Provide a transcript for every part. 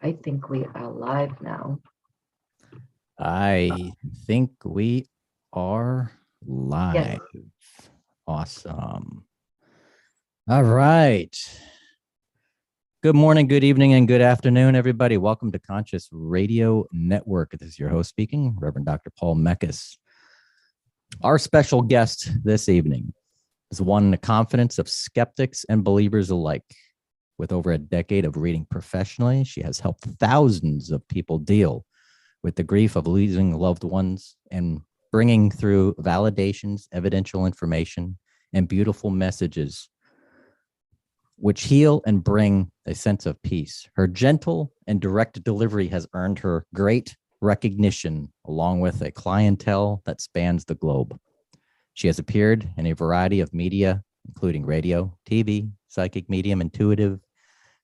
I think we are live now. I think we are Yes. live. Awesome. All right. Good morning, good evening, and good afternoon, everybody. Welcome to Conscious Radio Network. This is your host speaking, Reverend Dr. Paul Meckes. Our special guest this evening has won the confidence of skeptics and believers alike. With over a decade of reading professionally, she has helped thousands of people deal with the grief of losing loved ones and bringing through validations, evidential information, and beautiful messages which heal and bring a sense of peace. Her gentle and direct delivery has earned her great recognition, along with a clientele that spans the globe. She has appeared in a variety of media, including radio, TV, psychic medium, intuitive,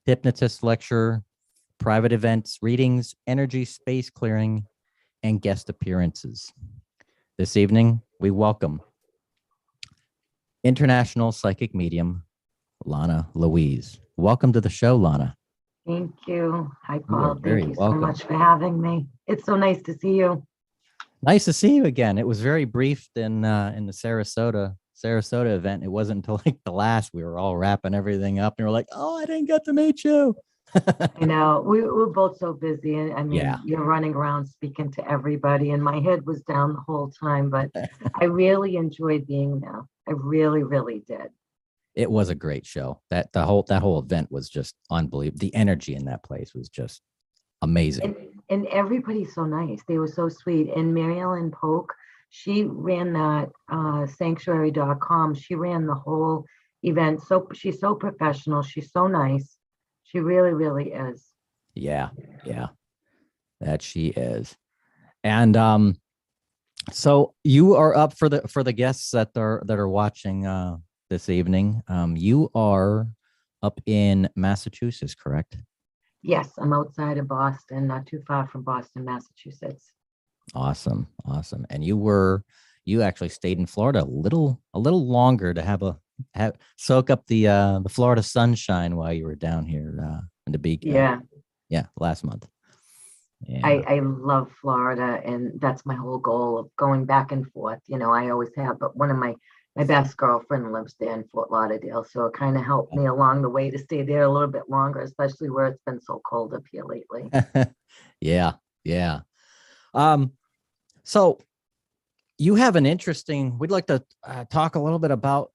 hypnotist lecturer, private events, readings, energy, space clearing, and guest appearances. This evening, we welcome international psychic medium, Lana Louise. Welcome to the show, Lana. Thank you. Hi, You are Paul. very Thank you so welcome. much for having me. It's so nice to see you. Nice to see you again. It was very brief in the Sarasota event. It wasn't until like the last we were all wrapping everything up and we're like, oh, I didn't get to meet you. I know we're both so busy. And I mean, Yeah. You're running around speaking to everybody, and my head was down the whole time, but I really enjoyed being there. I really, really did. It was a great show. That whole event was just unbelievable. The energy in that place was just amazing. And everybody's so nice. They were so sweet. And Mary Ellen Polk, she ran that sanctuary.com. She ran the whole event. So she's so professional. She's so nice. She really, really is. Yeah, that she is. And so you are up for the guests that are watching this evening. You are up in Massachusetts, correct? Yes, I'm outside of Boston, not too far from Boston, Massachusetts. Awesome. And you actually stayed in Florida a little longer to soak up the Florida sunshine while you were down here in the beach. Yeah. Last month. Yeah. I love Florida, and that's my whole goal of going back and forth. I always have, but one of my best girlfriend lives there in Fort Lauderdale, so it kind of helped me along the way to stay there a little bit longer, especially where it's been so cold up here lately. Yeah. So you have an interesting. We'd like to talk a little bit about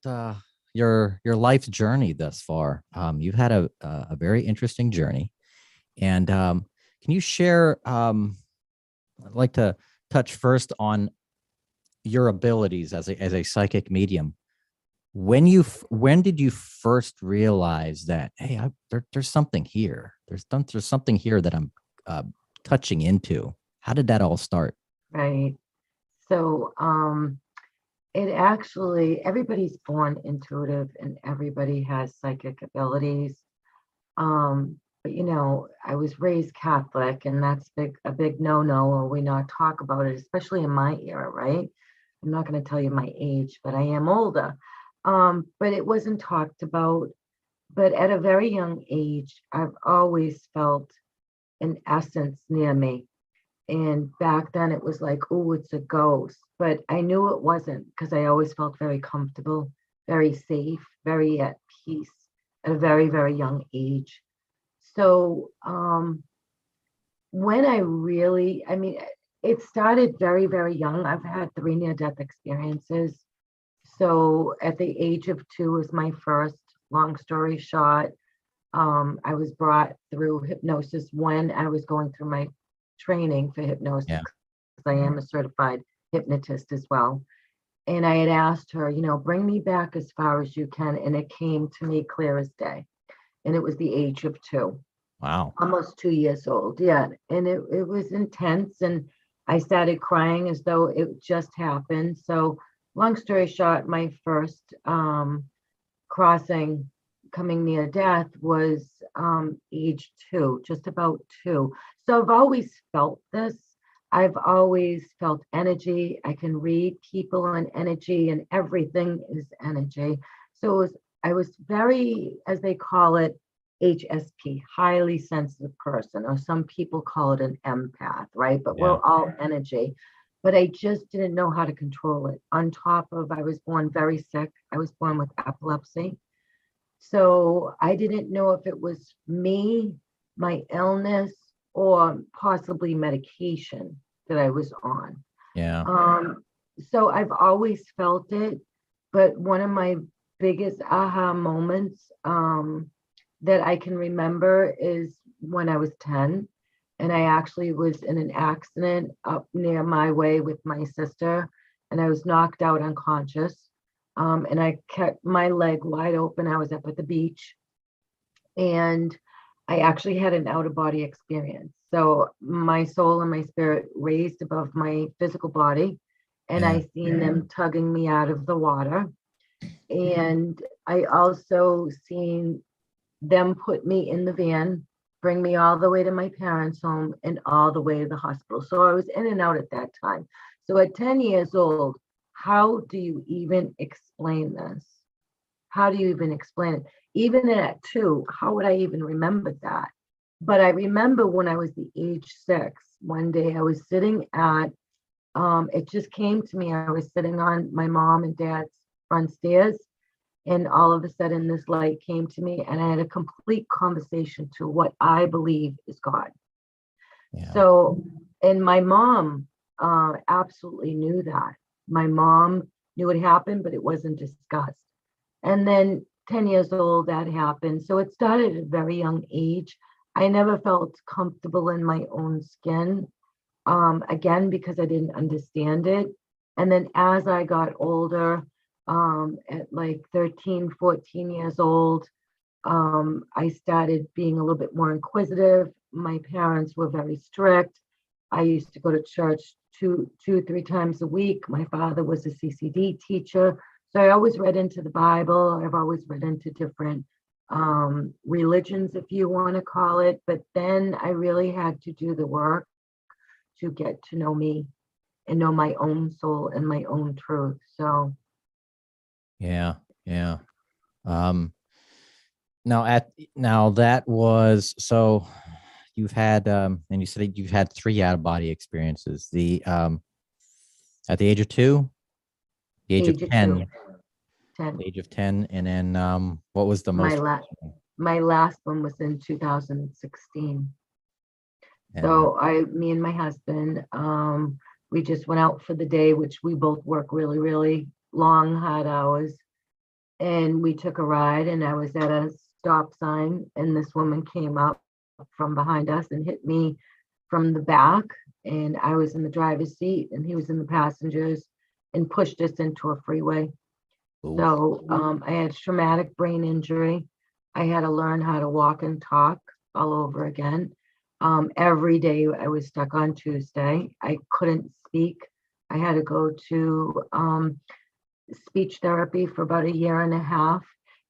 your life's journey thus far. You've had a very interesting journey, and can you share? I'd like to touch first on your abilities as a psychic medium. When did you first realize that, hey, there's something here? There's something here that I'm touching into. How did that all start? Right. So it actually, everybody's born intuitive and everybody has psychic abilities. But I was raised Catholic, and that's a big no-no, or we not talk about it, especially in my era, right? I'm not going to tell you my age, but I am older. But it wasn't talked about. But at a very young age, I've always felt an essence near me. And back then it was like, oh, it's a ghost. But I knew it wasn't, because I always felt very comfortable, very safe, very at peace at a very, very young age. So when it started very, very young. I've had 3 near-death experiences. So at the age of 2 was my first. Long story short, I was brought through hypnosis when I was going through my training for hypnosis. Yeah. I am a certified hypnotist as well. And I had asked her, bring me back as far as you can. And it came to me clear as day. And it was the age of 2. Wow. Almost 2 years old. Yeah. And it was intense. And I started crying as though it just happened. So long story short, my first crossing coming near death was age 2, just about 2. So I've always felt this. I've always felt energy. I can read people and energy, and everything is energy. So I was very, as they call it, HSP, highly sensitive person, or some people call it an empath, right? But Yeah. we're all energy. But I just didn't know how to control it. On top of, I was born very sick. I was born with epilepsy. So I didn't know if it was me, my illness, or possibly medication that I was on. Yeah. So I've always felt it, but one of my biggest aha moments that I can remember is when I was 10, and I actually was in an accident up near my way with my sister, and I was knocked out unconscious. And I kept my leg wide open. I was up at the beach, and I actually had an out of body experience. So my soul and my spirit raised above my physical body, and Yeah. I seen them tugging me out of the water. And I also seen them put me in the van, bring me all the way to my parents' home and all the way to the hospital. So I was in and out at that time. So at 10 years old, how do you even explain this? How do you even explain it? Even at 2, how would I even remember that? But I remember when I was the age 6, one day I was sitting at, it just came to me, I was sitting on my mom and dad's front stairs, and all of a sudden this light came to me, and I had a complete conversation to what I believe is God. Yeah. So, and my mom absolutely knew that. My mom knew it happened, but it wasn't discussed. And then 10 years old, that happened. So it started at a very young age. I never felt comfortable in my own skin, again, because I didn't understand it. And then as I got older, at like 13, 14 years old, I started being a little bit more inquisitive. My parents were very strict. I used to go to church two, 3 times a week. My father was a CCD teacher. So I always read into the Bible. I've always read into different religions, if you want to call it. But then I really had to do the work to get to know me and know my own soul and my own truth. So Yeah. Yeah. Now that was, so you've had and you said you've had 3 out of body experiences. The at the age of 2, the age of age of 10, 10. the age of 10, and then what was the My most last recent one? my last one was in 2016. And So me and my husband, we just went out for the day, which we both work really, really long, hard hours. And we took a ride, and I was at a stop sign, and this woman came up from behind us and hit me from the back. And I was in the driver's seat, and he was in the passengers, and pushed us into a freeway. oof, So I had traumatic brain injury. I had to learn how to walk and talk all over again. Every day I was stuck on Tuesday. I couldn't speak. I had to go to speech therapy for about a year and a half.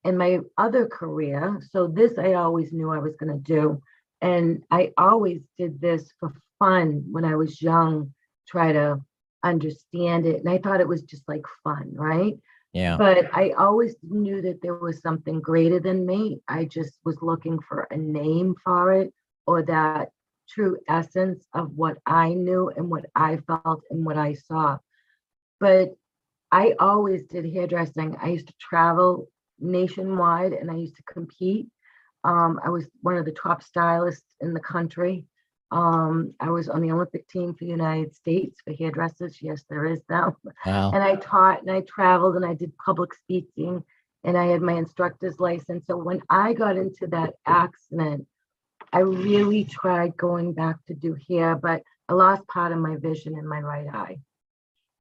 And my other career, so this I always knew I was going to do. And I always did this for fun when I was young, try to understand it. And I thought it was just like fun, right? yeah, But I always knew that there was something greater than me. I just was looking for a name for it, or that true essence of what I knew and what I felt and what I saw. But I always did hairdressing. I used to travel nationwide, and I used to compete. I was one of the top stylists in the country. I was on the Olympic team for the United States for hairdressers. Yes, there is now. wow, And I taught, and I traveled, and I did public speaking, and I had my instructor's license. So when I got into that accident, I really tried going back to do hair, but I lost part of my vision in my right eye.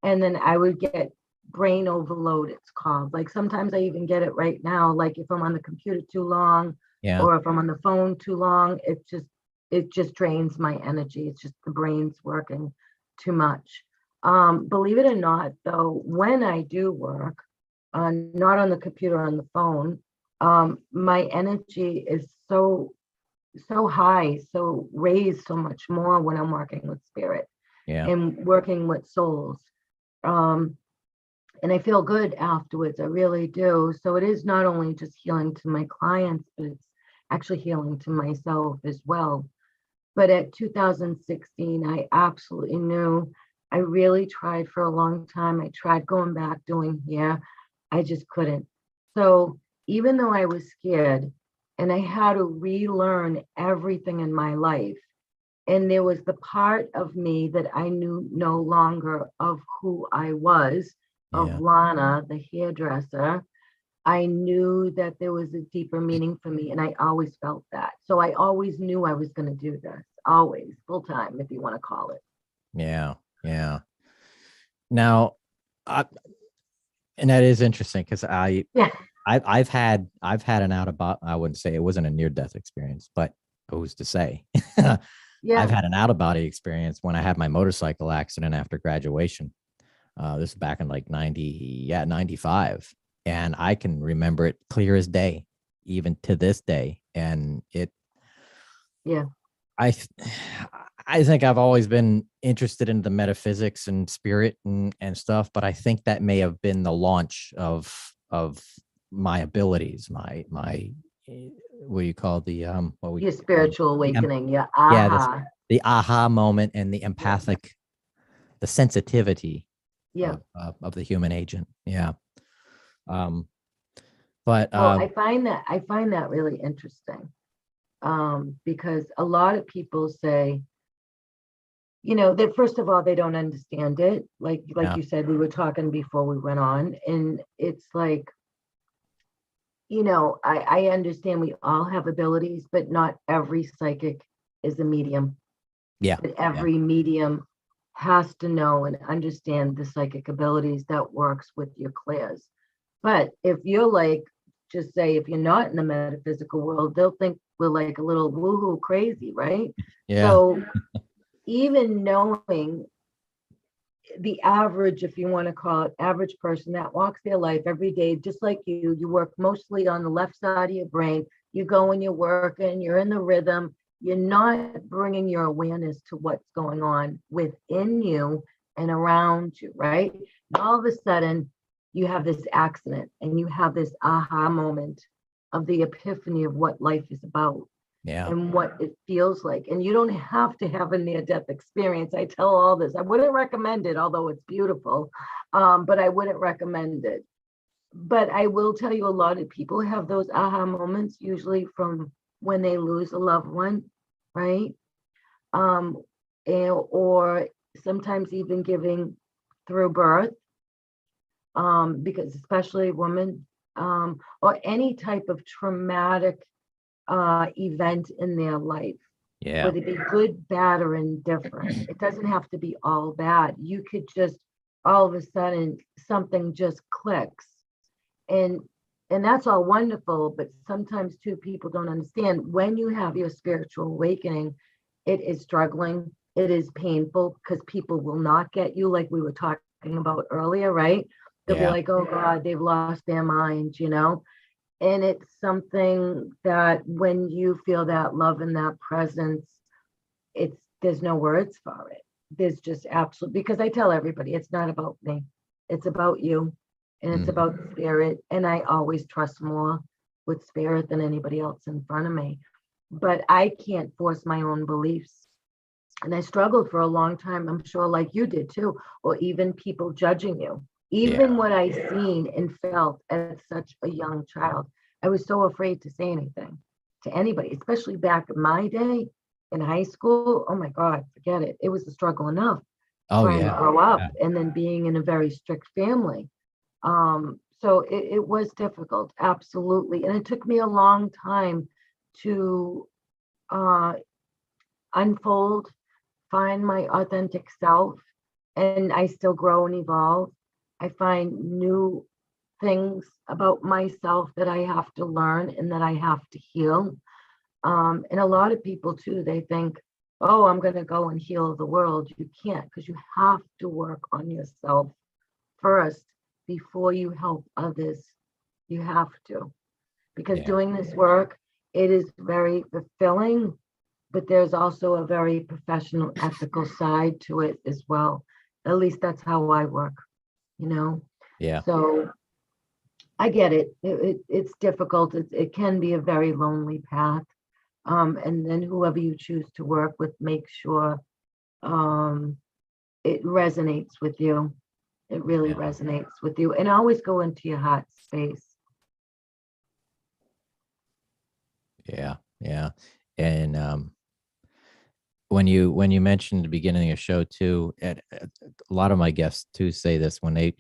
And then I would get brain overload, it's called. Like sometimes I even get it right now. Like if I'm on the computer too long, yeah, or if I'm on the phone too long, it just drains my energy. It's just the brain's working too much. Believe it or not, though, when I do work, not on the computer, on the phone, my energy is so high, so raised so much more when I'm working with spirit yeah, and working with souls. Um, and I feel good afterwards. I really do. So it is not only just healing to my clients, but actually healing to myself as well. But at 2016, I absolutely knew. I really tried for a long time. I tried going back doing hair. I just couldn't. So even though I was scared and I had to relearn everything in my life, and there was the part of me that I knew no longer of who I was, of Yeah. Lana, the hairdresser. I knew that there was a deeper meaning for me, and I always felt that. So I always knew I was going to do this, always, full time, if you want to call it. Yeah. Yeah. Now, I, and that is interesting because Yeah, I've had an out of body. I wouldn't say it wasn't a near death experience, but who's to say? I've yeah, had an out of body experience when I had my motorcycle accident after graduation. This is back in like 95. And I can remember it clear as day, even to this day. And yeah, I, I think I've always been interested in the metaphysics and spirit and stuff, but I think that may have been the launch of my abilities, my what do you call what we your spiritual awakening, your yeah, aha. the aha moment and the Yeah, empathic, the sensitivity yeah. of the human agent. Yeah. Um, but Well, I find that really interesting, because a lot of people say, that first of all, they don't understand it. Like yeah, you said, we were talking before we went on, and it's like, I understand we all have abilities, but not every psychic is a medium. yeah, But yeah, every medium has to know and understand the psychic abilities that works with your clairs. But if you're like, just say, if you're not in the metaphysical world, they'll think we're like a little woohoo crazy, right? yeah, So even knowing the average, if you want to call it average person that walks their life every day, just like you work mostly on the left side of your brain. You go and you're working, you're in the rhythm. You're not bringing your awareness to what's going on within you and around you, right? And all of a sudden, you have this accident and you have this aha moment of the epiphany of what life is about yeah, and what it feels like. And you don't have to have a near death experience. I tell all this. I wouldn't recommend it, although it's beautiful, but I wouldn't recommend it. But I will tell you, a lot of people have those aha moments, usually from when they lose a loved one, right? Um, or sometimes even giving through birth, because especially women, or any type of traumatic event in their life, yeah, whether it be good, bad, or indifferent. It doesn't have to be all bad. You could just all of a sudden something just clicks, and and that's all wonderful. But sometimes too, people don't understand when you have your spiritual awakening, it is struggling. It is painful because people will not get you, like we were talking about earlier, right? They'll be yeah, like, oh God, they've lost their mind. And it's something that when you feel that love and that presence, there's no words for it. There's just absolute, because I tell everybody it's not about me, it's about you, and it's mhm, about spirit. And I always trust more with spirit than anybody else in front of me. But I can't force my own beliefs. And I struggled for a long time, I'm sure, like you did too, or even people judging you. yeah, Even what I seen and felt as such a young child, I was so afraid to say anything to anybody, especially back in my day in high school. Oh my God, forget it. It was a struggle enough oh trying to yeah, grow up yeah, and then being in a very strict family. So it was difficult, absolutely. And it took me a long time to uh, unfold, find my authentic self, and I still grow and evolve. I find new things about myself that I have to learn and that I have to heal. And a lot of people too, they think, oh, I'm going to go and heal the world. You can't, because you have to work on yourself first before you help others. You have to, because yeah, doing this work, it is very fulfilling, but there's also a very professional, ethical side to it as well. At least that's how I work, you know? yeah, So I get it. It's difficult. It can be a very lonely path. And then whoever you choose to work with, make sure um, it resonates with you. It really Yeah. resonates with you. And always go into your heart space. Yeah. Yeah. And when you mentioned at the beginning of the show too, a lot of my guests too say this when they,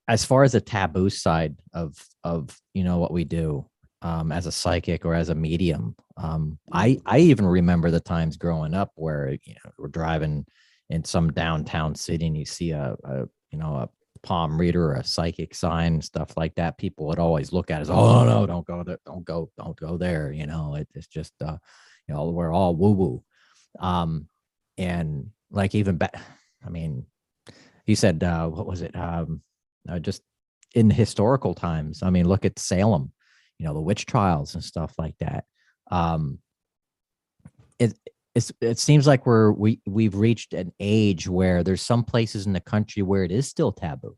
as far as the taboo side of what we do as a psychic or as a medium. I even remember the times growing up where we're driving in some downtown city and you see a palm reader or a psychic sign, stuff like that. People would always look at us, oh no, don't go there, don't go there. It's just we're all woo woo. And like even back, I mean, he said, what was it? Just in historical times. I mean, look at Salem, the witch trials and stuff like that. Um, it it seems like we've reached an age where there's some places in the country where it is still taboo,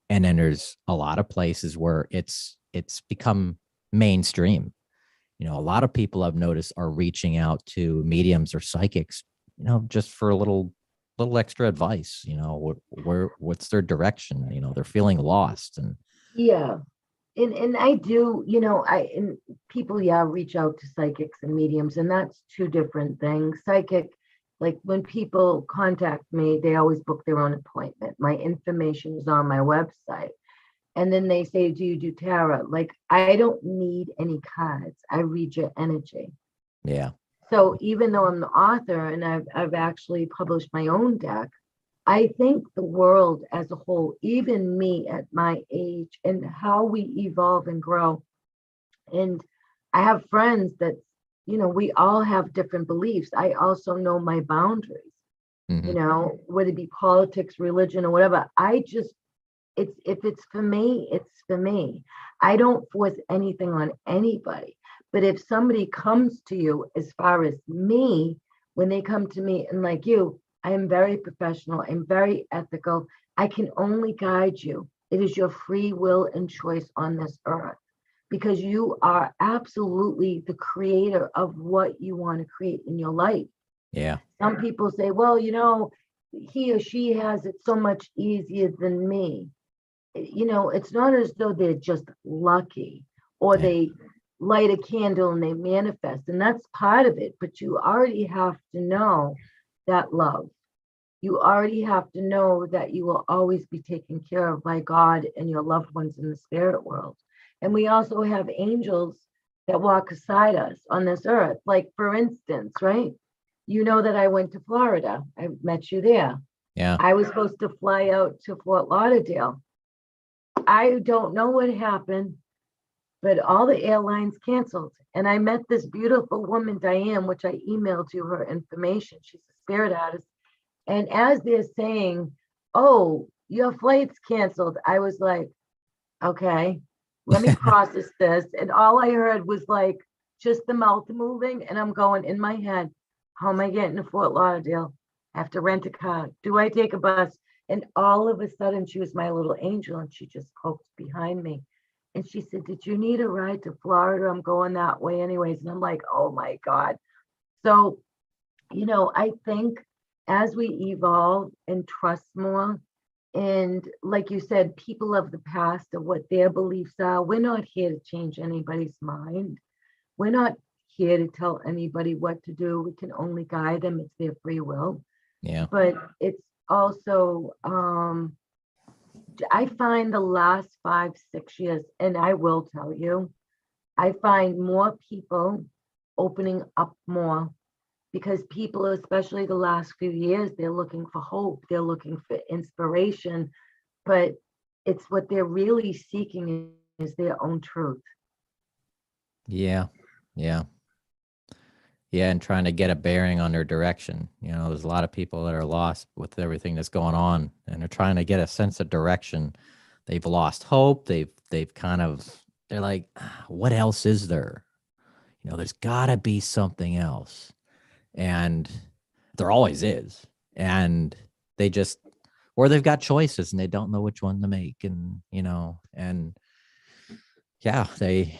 and then there's a lot of places where it's become mainstream. A lot of people I've noticed are reaching out to mediums or psychics, just for a little extra advice. What's their direction? They're feeling lost, and Yeah. And I do, and people, yeah, reach out to psychics and mediums, and that's two different things. Psychic, like when people contact me, they always book their own appointment. My information is on my website. And then they say, do you do tarot? Like, I don't need any cards. I read your energy. yeah, So even though I'm the author and I've actually published my own deck, I think the world as a whole, even me at my age and how we evolve and grow. And I have friends that, we all have different beliefs. I also know my boundaries, hmm whether it be politics, religion, or whatever. If it's for me, it's for me. I don't force anything on anybody. But if somebody comes to you, as far as me, when they come to me and like you, I am very professional, I'm very ethical. I can only guide you. It is your free will and choice on this earth because you are absolutely the creator of what you want to create in your life. yeah, Some people say, well, he or she has it so much easier than me. It's not as though they're just lucky or yeah, they light a candle and they manifest. And that's part of it. But you already have to know that love. You already have to know that you will always be taken care of by God and your loved ones in the spirit world. And we also have angels that walk beside us on this earth. Like, for instance, right? You know that I went to Florida. I met you there. yeah, I was supposed to fly out to Fort Lauderdale. I don't know what happened, but all the airlines canceled. And I met this beautiful woman, Diane, which I emailed you her information. She's a spirit artist. And as they're saying, oh, your flight's canceled, I was like, okay, let me process this. And all I heard was like just the mouth moving. And I'm going in my head, how am I getting to Fort Lauderdale? I have to rent a car. Do I take a bus? And all of a sudden, she was my little angel and she just poked behind me. And she said, did you need a ride to Florida? I'm going that way, anyways. And I'm like, oh my God. So, I think as we evolve and trust more, and like you said, people of the past of what their beliefs are, we're not here to change anybody's mind. We're not here to tell anybody what to do. We can only guide them. It's their free will. yeah, But it's also, I find the last 5, 6 years, and I will tell you, I find more people opening up more because people, especially the last few years, they're looking for hope, they're looking for inspiration, but it's what they're really seeking is their own truth. yeah, yeah, yeah, and trying to get a bearing on their direction. There's a lot of people that are lost with everything that's going on, and they're trying to get a sense of direction. They've lost hope. They've kind of they're like, what else is there? There's got to be something else, and there always is. And they just or they've got choices and they don't know which one to make. And, you know, and yeah, they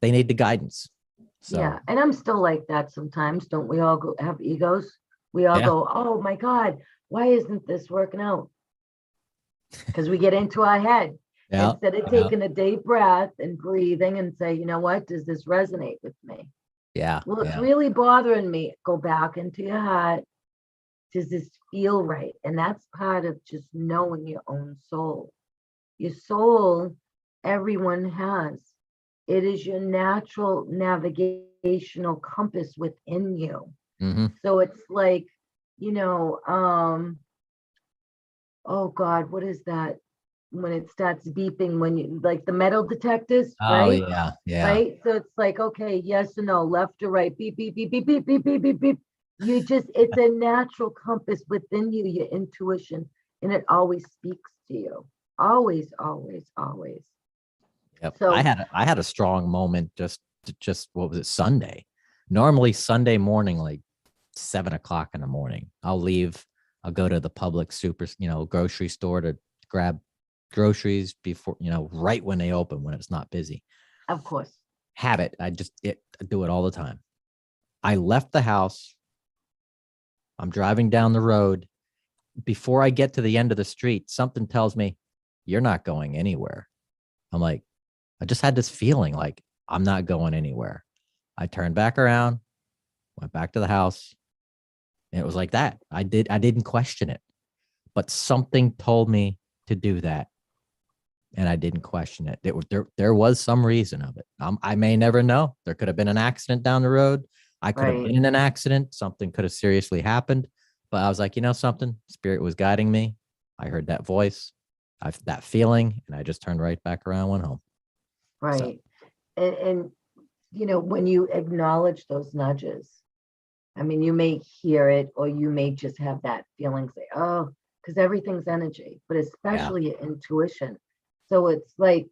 need the guidance. So, Yeah. And I'm still like that sometimes. Don't we all go have egos? We all yeah, go, oh my God, why isn't this working out? Because we get into our head yeah, instead of yeah, taking a deep breath and breathing and say, you know what, does this resonate with me? yeah, Well, it's yeah. really bothering me. Go back into your heart. Does this feel right? And that's part of just knowing your own soul. Your soul, everyone has. It is your natural navigational compass within you. Mm-hmm. So it's like, you know, oh God, what is that? When it starts beeping, when you like the metal detectors, Oh right? yeah, yeah, Right. So it's like, okay, yes or no, left or right, beep, beep, beep, beep, beep, beep, beep, beep, beep. You just, it's a natural compass within you, your intuition, and it always speaks to you. Always, always, always. yep. So, I had a strong moment just what was it, Sunday? Normally Sunday morning, like 7 o'clock in the morning, I'll leave. I'll go to the public grocery store to grab groceries before, right when they open, when it's not busy. of course, Habit. I do it all the time. I left the house. I'm driving down the road. Before I get to the end of the street, something tells me, you're not going anywhere. I'm like, I just had this feeling like I'm not going anywhere. I turned back around, went back to the house, and it was like that. I didn't question it, but something told me to do that, and I didn't question it. There was some reason of it. I may never know. There could have been an accident down the road. I could have right, been in an accident. Something could have seriously happened. But I was like, something. Spirit was guiding me. I heard that voice, that feeling, and I just turned right back around, went home. So right. And when you acknowledge those nudges, I mean, you may hear it or you may just have that feeling, say, oh, because everything's energy, but yeah, especially your intuition. So it's like,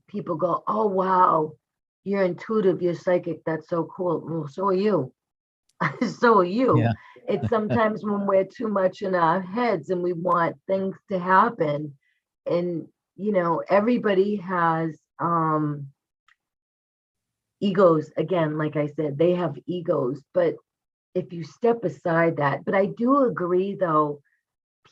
people go, oh, wow, you're intuitive, you're psychic. That's so cool. Well, so are you. So are you. yeah, It's sometimes when we're too much in our heads and we want things to happen. And, everybody has egos. Again, like I said, they have egos, but if you step aside that, but I do agree though,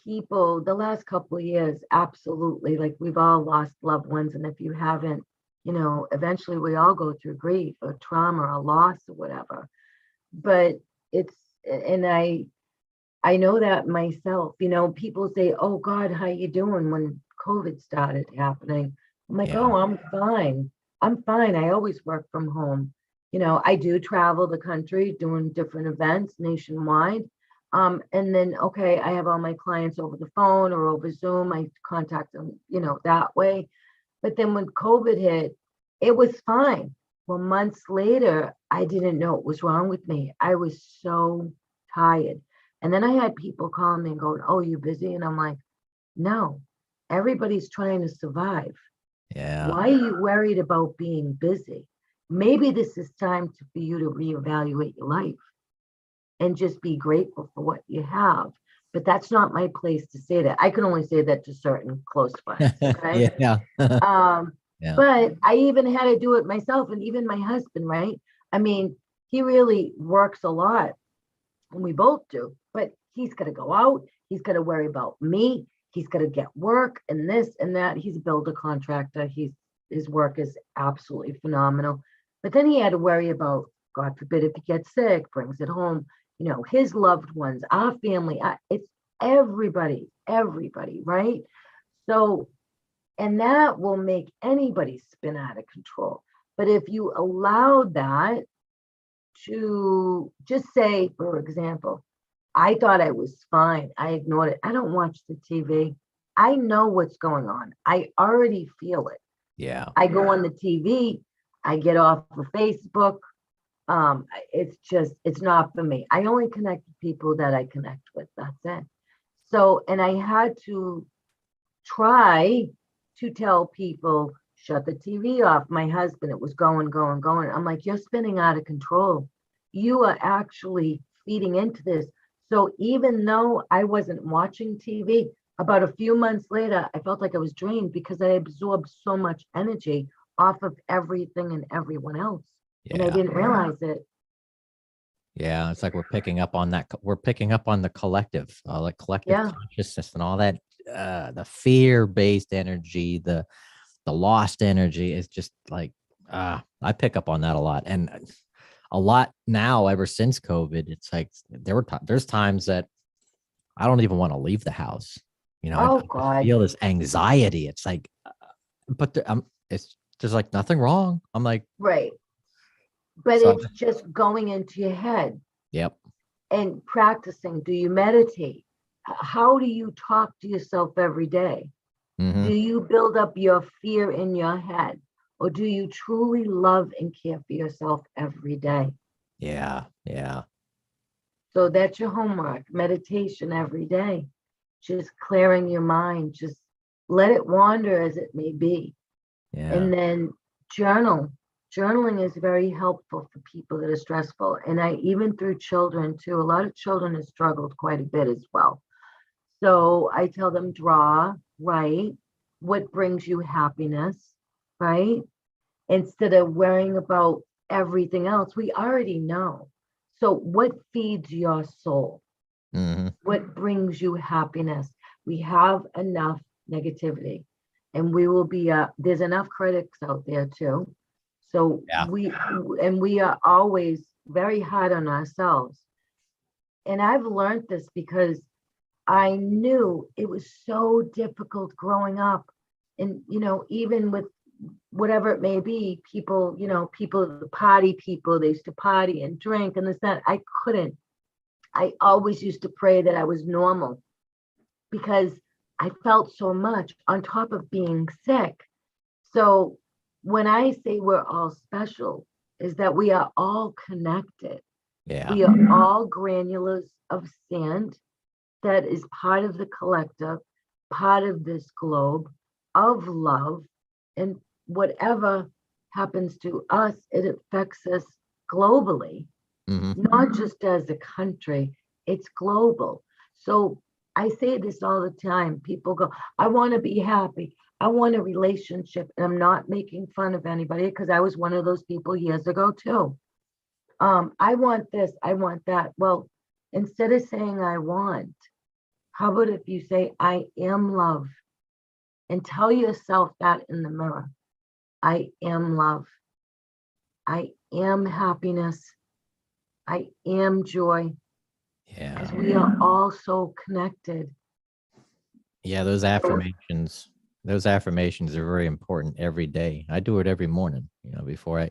people the last couple of years, absolutely, like we've all lost loved ones. And if you haven't, eventually we all go through grief or trauma or loss or whatever. But it's, and I know that myself, people say, oh God, how you doing when COVID started happening? I'm like, yeah, oh, I'm fine. I'm fine. I always work from home. I do travel the country doing different events nationwide. And then, okay, I have all my clients over the phone or over Zoom. I contact them, that way. But then when COVID hit, it was fine. Well, months later, I didn't know what was wrong with me. I was so tired. And then I had people calling me and going, oh, you busy? And I'm like, no, everybody's trying to survive. yeah, Why are you worried about being busy? Maybe this is time for you to reevaluate your life and just be grateful for what you have. But that's not my place to say that. I can only say that to certain close friends. Okay. yeah, Um, yeah, but I even had to do it myself, and even my husband, right? I mean, he really works a lot, and we both do, but he's got to go out. He's got to worry about me. He's got to get work and this and that. He's a builder contractor. His work is absolutely phenomenal. But then he had to worry about, God forbid, if he gets sick, brings it home, his loved ones, our family. It's everybody, right? So, and that will make anybody spin out of control. But if you allow that to just say, for example, I thought I was fine. I ignored it. I don't watch the TV. I know what's going on. I already feel it. yeah, I go on the TV. I get off of Facebook. It's not for me. I only connect with people that I connect with. That's it. So, and I had to try to tell people, shut the TV off. My husband, it was going, going, going. I'm like, you're spinning out of control. You are actually feeding into this. So even though I wasn't watching TV, about a few months later, I felt like I was drained because I absorbed so much energy off of everything and everyone else. And I Yeah. didn't realize it. Yeah. It's like we're picking up on that. We're picking up on the collective, like collective Yeah. consciousness and all that, the fear-based energy, the lost energy is just like, I pick up on that a lot. And a lot now, ever since COVID, it's like there's times that I don't even want to leave the house. I Oh just God. feel this anxiety. It's like, but there's like nothing wrong. I'm like, Right. But so, it's just going into your head yep. and practicing. Do you meditate? How do you talk to yourself every day? Hmm. Do you build up your fear in your head? Or do you truly love and care for yourself every day? Yeah. Yeah. So that's your homework, meditation every day, just clearing your mind, just let it wander as it may be. Yeah. And then journal. Journaling is very helpful for people that are stressful. And I, even through children too, a lot of children have struggled quite a bit as well. So I tell them draw, write, what brings you happiness, right? Instead of worrying about everything else, we already know. So what feeds your soul? Hmm. What brings you happiness? We have enough negativity, and we will be there's enough critics out there too. So Yeah. we are always very hard on ourselves. And I've learned this because I knew it was so difficult growing up. And even with whatever it may be, people, the party people, they used to party and drink and this, that. I couldn't. I always used to pray that I was normal because I felt so much on top of being sick. So when I say we're all special, is that we are all connected. Yeah. We are all granulars of sand that is part of the collective, part of this globe of love. And whatever happens to us, it affects us globally, Hmm. not just as a country, it's global. So I say this all the time. People go, I want to be happy. I want a relationship. And I'm not making fun of anybody because I was one of those people years ago too. I want this, I want that. Well, instead of saying I want, how about if you say I am love and tell yourself that in the mirror? I am love. I am happiness. I am joy. Yeah. Because we are all so connected. Yeah. Those affirmations are very important every day. I do it every morning,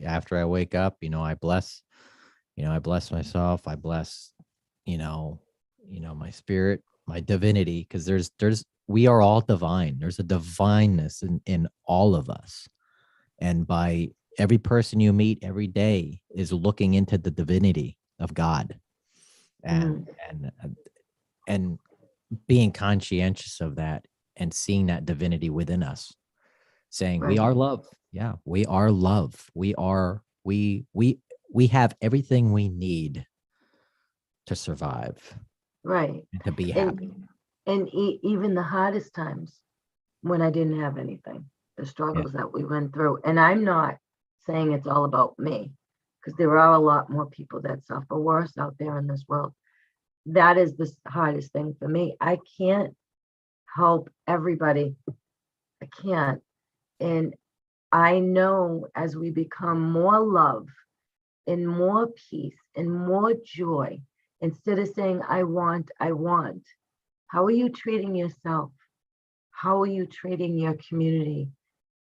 after I wake up, I bless myself. I bless, you know, my spirit, my divinity, because we are all divine. There's a divineness in all of us. And by every person you meet every day is looking into the divinity of God and, Mm, and being conscientious of that and seeing that divinity within us, saying we right, are love. Yeah, we are love. We have everything we need to survive right. and to be happy. And even the hardest times when I didn't have anything, the Yeah. struggles that we went through. And I'm not saying it's all about me, because there are a lot more people that suffer worse out there in this world. That is the hardest thing for me. I can't help everybody. I can't. And I know as we become more love and more peace and more joy, instead of saying, I want, how are you treating yourself? How are you treating your community?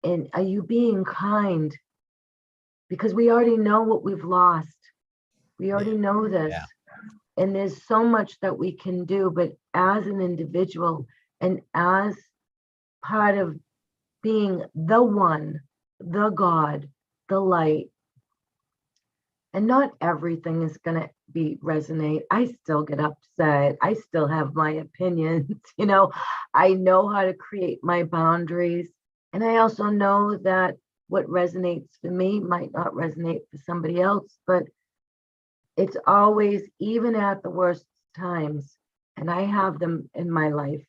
And are you being kind? Because we already know what we've lost. We Yeah. already know this. Yeah. And there's so much that we can do, but as an individual and as part of being the one, the God, the light, and not everything is going to be resonate. I still get upset. I still have my opinions. I know how to create my boundaries. And I also know that what resonates for me might not resonate for somebody else, but it's always, even at the worst times, and I have them in my life,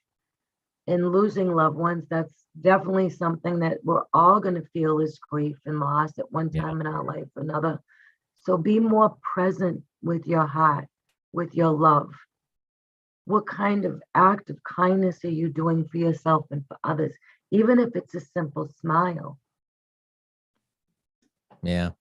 in losing loved ones, that's definitely something that we're all going to feel is grief and loss at one Yeah. time in our life or another. So be more present with your heart, with your love. What kind of act of kindness are you doing for yourself and for others, even if it's a simple smile? Yeah.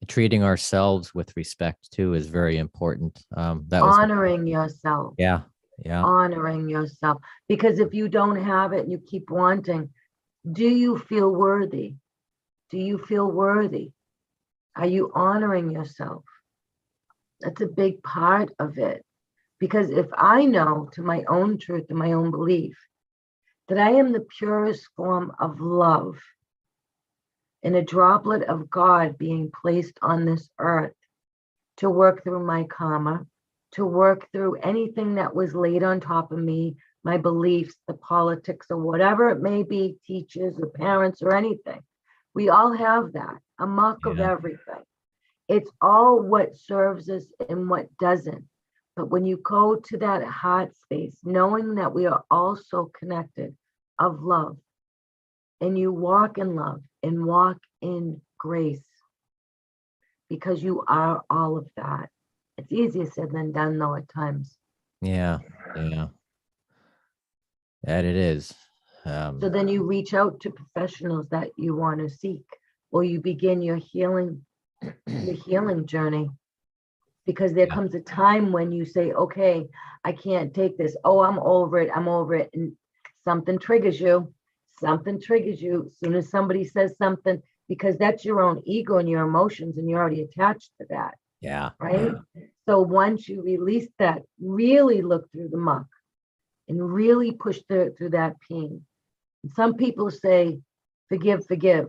Treating ourselves with respect too is very important. That was, Honoring yourself, yeah. Yeah. honoring yourself. Because if you don't have it and you keep wanting, do you feel worthy? Do you feel worthy? Are you honoring yourself? That's a big part of it. Because if I know to my own truth and my own belief that I am the purest form of love and a droplet of God being placed on this earth to work through my karma, to work through anything that was laid on top of me, my beliefs, the politics, or whatever it may be, teachers or parents or anything. We all have that, a muck of Yeah. everything. It's all what serves us and what doesn't. But when you go to that heart space, knowing that we are all so connected of love, and you walk in love and walk in grace, because you are all of that. It's easier said than done, though, at times. Yeah. Yeah. That it is. So then you reach out to professionals that you want to seek, or you begin your healing journey. Because there Yeah. comes a time when you say, okay, I can't take this. Oh, I'm over it. I'm over it. And something triggers you. Something triggers you as soon as somebody says something, because that's your own ego and your emotions, and you're already attached to that. Yeah. Right. So once you release that, really look through the muck and really push through that pain. And some people say, forgive, forgive.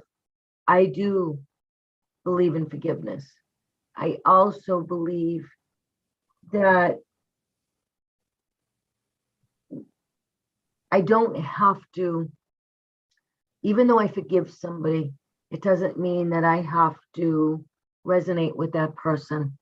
I do believe in forgiveness. I also believe that I don't have to, even though I forgive somebody, it doesn't mean that I have to resonate with that person,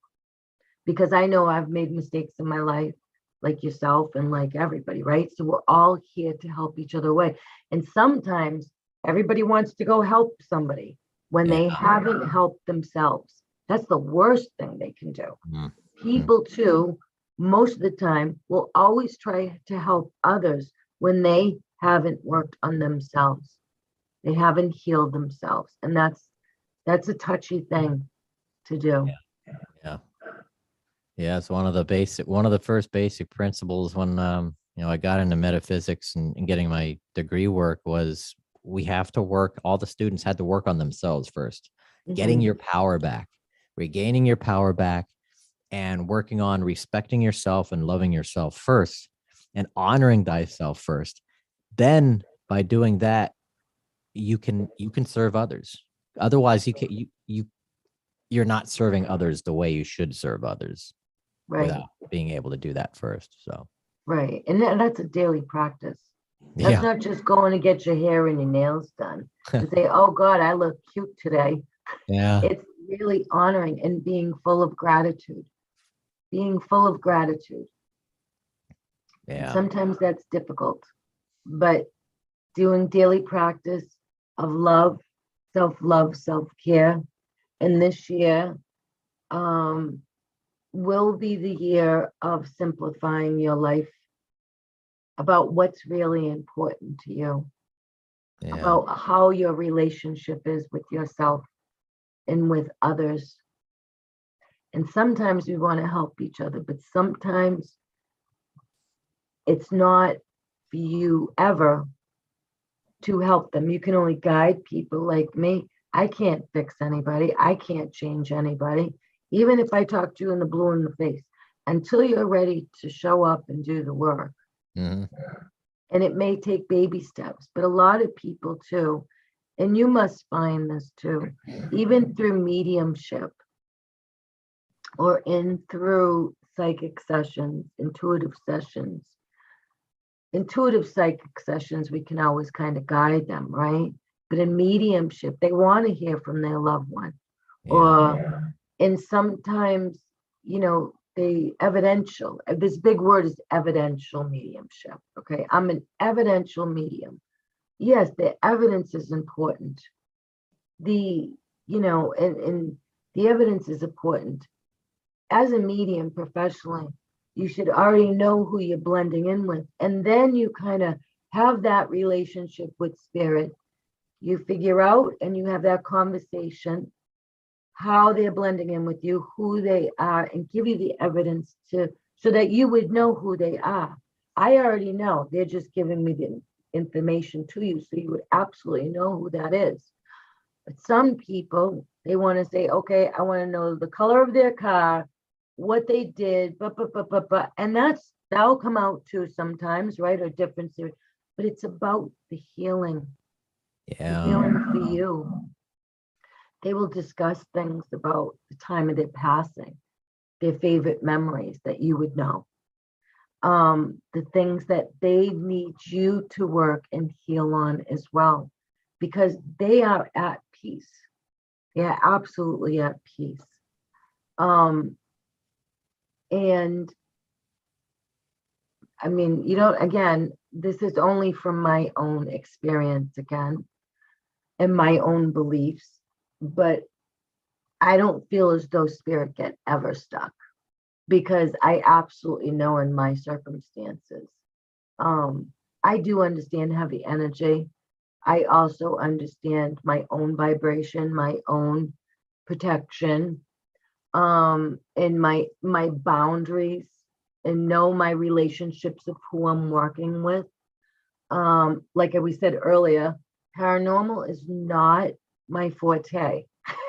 because I know I've made mistakes in my life, like yourself and like everybody, right? So we're all here to help each other away. And sometimes everybody wants to go help somebody when Yeah. they haven't helped themselves. That's the worst thing they can do. Mm-hmm. People, too, most of the time, will always try to help others when they haven't worked on themselves. They haven't healed themselves. And that's a touchy thing to do. Yeah. Yeah. It's one of the first basic principles when, I got into metaphysics and getting my degree work was we have to work. All the students had to work on themselves first, getting Mhm. your power back, regaining your power back, and working on respecting yourself and loving yourself first and honoring thyself first. Then by doing that, you can serve others. Otherwise, you're not serving others the way you should serve others Right, without being able to do that first. So right. And that's a daily practice. That's yeah. not just going to get your hair and your nails done and say, oh God, I look cute today. Yeah. It's really honoring and being full of gratitude, being full of gratitude. And Yeah. sometimes that's difficult, but doing daily practice of love, self-care. And this year will be the year of simplifying your life about what's really important to you, Yeah. about how your relationship is with yourself and with others. And sometimes we want to help each other, but sometimes it's not for you ever to help them. You can only guide people like me. I can't fix anybody. I can't change anybody, even if I talk to you in the blue in the face, until you're ready to show up and do the work. Mm-hmm. And it may take baby steps, but a lot of people too, and you must find this too, even through mediumship or through psychic sessions, intuitive psychic sessions, we can always kind of guide them, right? But in mediumship, they want to hear from their loved one. Yeah. Or, and sometimes, you know, the evidential, this big word is evidential mediumship. Okay. I'm an evidential medium. Yes, the evidence is important. And the evidence is important. As a medium professionally, you should already know who you're blending in with. And then you kind of have that relationship with spirit. You figure out and you have that conversation, how they're blending in with you, who they are, and give you the evidence so that you would know who they are. I already know. They're just giving me the information to you, so you would absolutely know who that is. But some people, they want to say, okay, I want to know the color of their car, what they did, and that'll come out too sometimes, right? Or different, but it's about the healing. Yeah. The healing for you. They will discuss things about the time of their passing, their favorite memories that you would know, the things that they need you to work and heal on as well, because they are at peace. They are absolutely at peace. And I mean, again, this is only from my own experience again, and my own beliefs, but I don't feel as though spirit get ever stuck, because I absolutely know in my circumstances. I do understand heavy energy. I also understand my own vibration, my own protection, and my boundaries, and know my relationships of who I'm working with. Like we said earlier, paranormal is not my forte.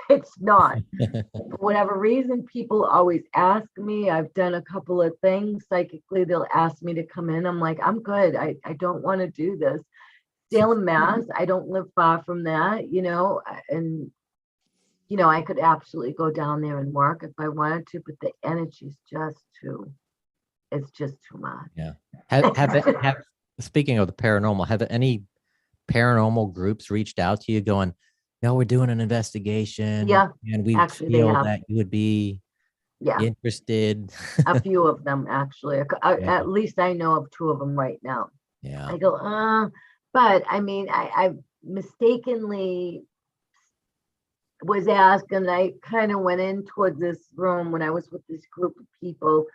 It's not. For whatever reason, people always ask me. I've done a couple of things psychically. They'll ask me to come in. I'm like, I'm good. I don't want to do this. Salem, Mass. I don't live far from that, and I could absolutely go down there and work if I wanted to, but the energy's it's just too much. Yeah. Speaking of the paranormal, have any paranormal groups reached out to you going, no, we're doing an investigation. Yeah, and we actually, feel they have. that you would be interested. A few of them, actually. At least I know of 2 of them right now. Yeah. I go, but I mean, I mistakenly was asked, and I kind of went in towards this room when I was with this group of people,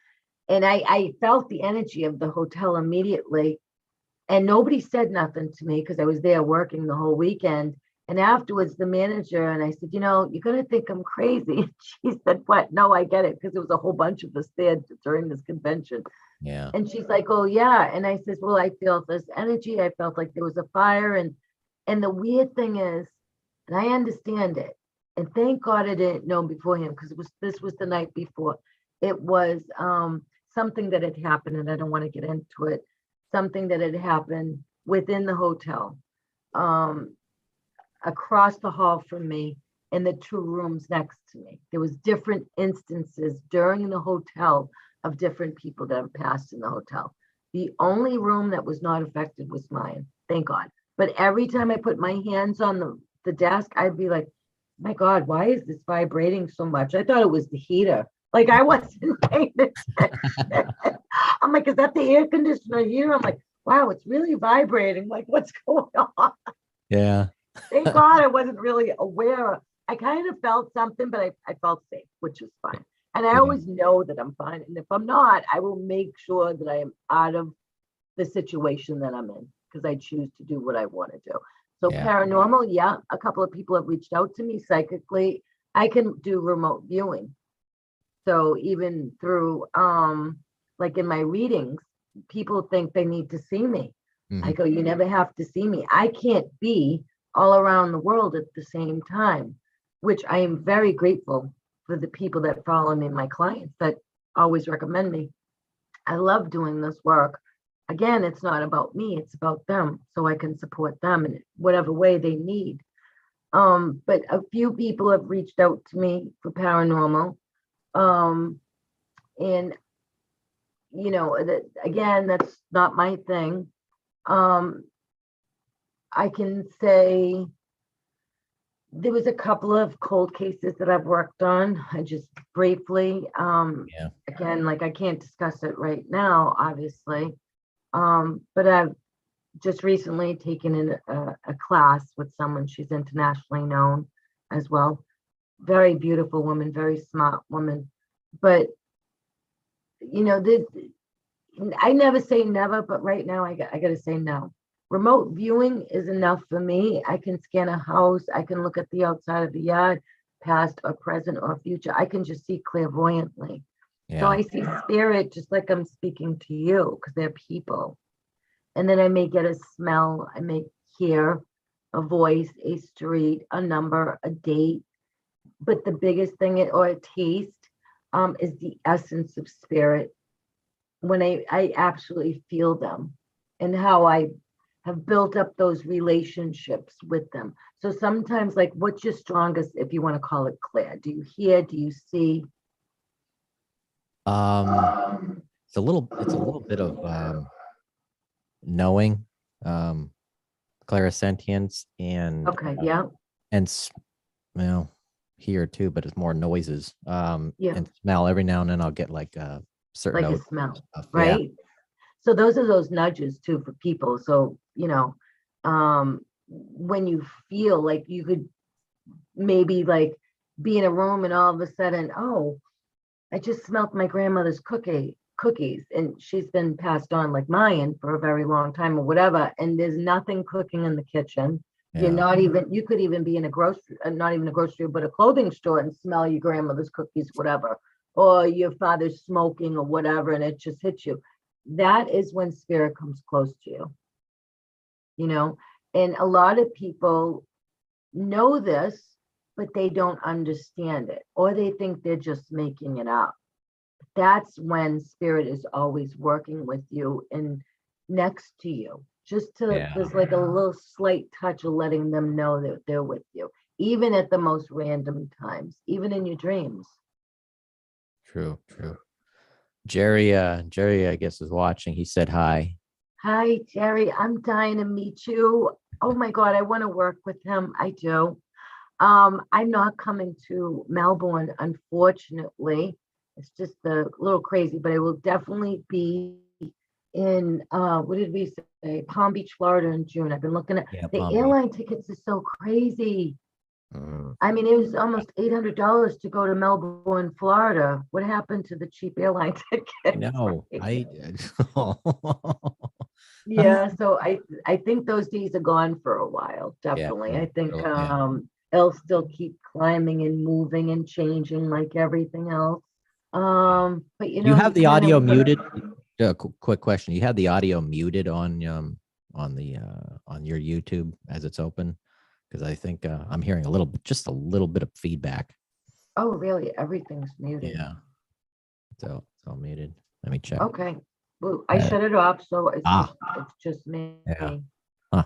and I felt the energy of the hotel immediately, and nobody said nothing to me because I was there working the whole weekend. And afterwards, the manager, and I said, you're going to think I'm crazy. She said, what? No, I get it, because there was a whole bunch of us there during this convention. Yeah. And she's like, oh, yeah. And I says, well, I felt this energy. I felt like there was a fire. And the weird thing is, and I understand it, and thank God I didn't know beforehand, because this was the night before. It was something that had happened, and I don't want to get into it, something that had happened within the hotel. Across the hall from me, in the 2 rooms next to me. There was different instances during the hotel of different people that have passed in the hotel. The only room that was not affected was mine, thank God. But every time I put my hands on the desk, I'd be like, my God, why is this vibrating so much? I thought it was the heater. Like, I wasn't paying attention. I'm like, is that the air conditioner here? I'm like, wow, it's really vibrating. Like, what's going on? Yeah. Thank God I wasn't really aware. I kind of felt something, but I felt safe, which is fine. And I always know that I'm fine. And if I'm not, I will make sure that I am out of the situation that I'm in, because I choose to do what I want to do. So paranormal, a couple of people have reached out to me psychically. I can do remote viewing. So even through, like in my readings, people think they need to see me. Mm-hmm. I go, you never have to see me. I can't be all around the world at the same time, which I am very grateful for the people that follow me, my clients that always recommend me. I love doing this work. Again, it's not about me, it's about them, so I can support them in whatever way they need. But a few people have reached out to me for paranormal. And again, that's not my thing. I can say There was a couple of cold cases that I've worked on. I just briefly, Yeah. again, like I can't discuss it right now, obviously. But I've just recently taken a class with someone. She's internationally known as well. Very beautiful woman, very smart woman. But I never say never, but right now I got to say no. Remote viewing is enough for me. I can scan a house. I can look at the outside of the yard, past or present or future. I can just see clairvoyantly. So Yeah. I see spirit just like I'm speaking to you because they're people. And then I may get a smell. I may hear a voice, a street, a number, a date. But the biggest thing, or a taste, is the essence of spirit when I actually feel them and how I have built up those relationships with them. So sometimes, like, what's your strongest, if you want to call it clear? Do you hear? Do you see? It's a little bit of knowing, um, clairsentience Okay, yeah, and well, here too, but it's more noises, yeah, and smell. Every now and then I'll get like certain like a notes smell, and stuff. Yeah. right? So those are those nudges too for people. So, when you feel like you could maybe like be in a room and all of a sudden, oh, I just smelled my grandmother's cookies, and she's been passed on like mine for a very long time or whatever. And there's nothing cooking in the kitchen. You're Yeah. not even, you could even be in a grocery, not even a grocery, but a clothing store and smell your grandmother's cookies, whatever, or your father's smoking or whatever, and it just hits you. That is when spirit comes close to you, you know? And a lot of people know this, but they don't understand it, or they think they're just making it up. That's when spirit is always working with you and next to you. Just to, Yeah. there's like a little slight touch of letting them know that they're with you, even at the most random times, even in your dreams. True. True. Jerry, I guess is watching. He said hi. Hi, Jerry. I'm dying to meet you. Oh my God, I want to work with him. I do. I'm not coming to Melbourne, unfortunately. It's just a little crazy, but I will definitely be in what did we say? Palm Beach, Florida in June. I've been looking at Yeah, the Palm Beach. airline tickets is so crazy. Mm. I mean, it was almost $800 to go to Melbourne, Florida. What happened to the cheap airline I tickets? know. Right? I Yeah, so I think those days are gone for a while, yeah, definitely. I think yeah. they'll still keep climbing and moving and changing like everything else. But You you have the kind audio of muted. Quick question. You have the audio muted on your YouTube as it's open? Because I think I'm hearing just a little bit of feedback. oh really? Everything's muted. Yeah. So it's all muted. Let me check. Okay. Well, I Uh, shut it off, so ah, it's just me. yeah. Huh.